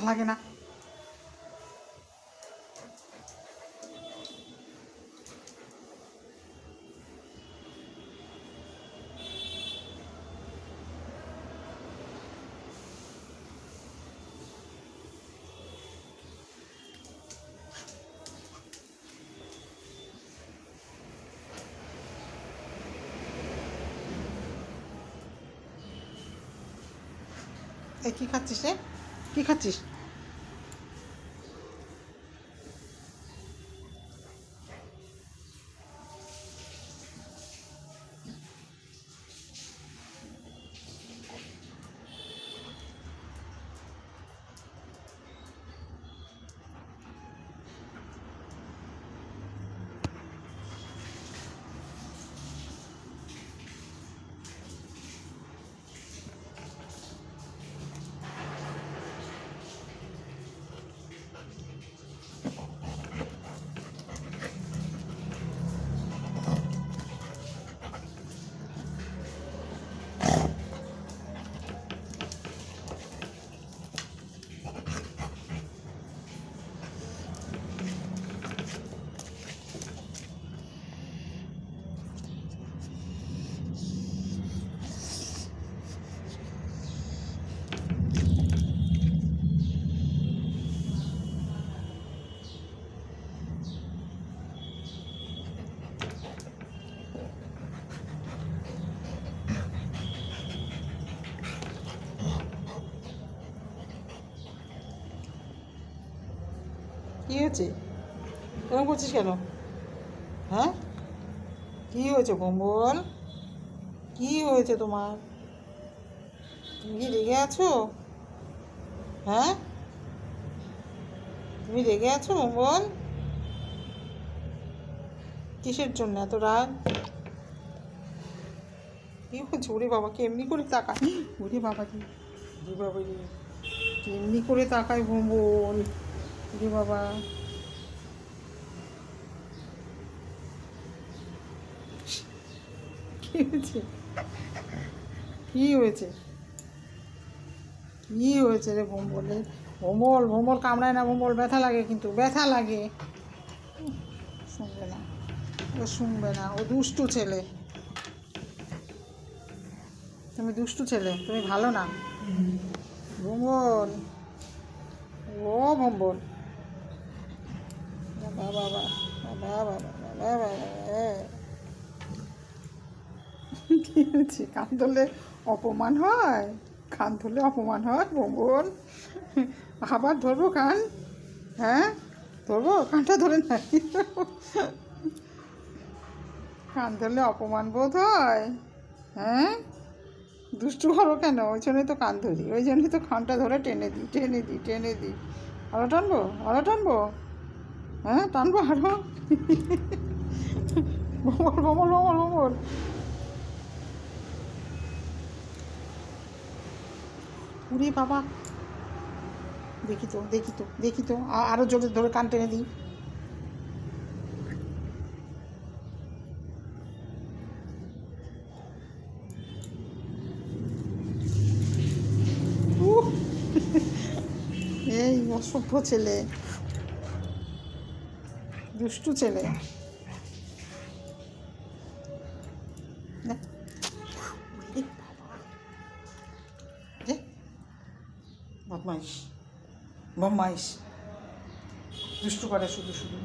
লাগে না। এই কী খাচ্ছিস রে? কী খাচ্ছিস? কী হয়েছে? এরকম করছিস কেন? হ্যাঁ, কী হয়েছে কম্বল? কী হয়েছে তোমার? তুমি কি রেগে আছো? হ্যাঁ, তুমি রেগে আছো কম্বল? কিসের জন্য এত রাগ? কী হচ্ছে? ওরে বাবা, কেমনি করে তাকায়? ওরে বাবা রে, ওরে বাবা রে, কেমনি করে তাকায় কম্বল? ওরে বাবা, কী হয়েছে? কী হয়েছে? কী হয়েছে রে ভোম্বলের? ভোম্বল ভোম্বল কামড়ায় না ভোম্বল, ব্যথা লাগে কিন্তু, ব্যথা লাগে। শুনবে না, ও শুনবে না, ও দুষ্টু ছেলে। তুমি দুষ্টু ছেলে, তুমি ভালো না ভোম্বল। ও ভোম্বল, বাবা বাবা বাবা বাবা বাবা বাবা। কী হয়েছে? কান ধরলে অপমান হয়? কান ধরলে অপমান হয় ভোম্বল? আবার ধরবো কান? হ্যাঁ, ধরবো? কানটা ধরে নাই। কান ধরলে অপমান বোধ হয়? হ্যাঁ, দুষ্টু করো কেন? ওই জন্যই তো কান ধরি, ওই জন্যই তো কানটা ধরে টেনে দিই, টেনে দিই, টেনে দিই। আরো টানবো, আরো টানবো? হ্যাঁ, টানবো আরো? ভোমল ভোমল ভোমল ভোমল। উরে বাবা, দেখি তো, দেখি তো, দেখি তো, আরো জোরে ধরে কান টেনে দিই। উহ, এই অসভ্য ছেলে, দুষ্টু ছেলে। বদমাইশ, বদমাইশ, দুষ্টু করে শুধু শুধু।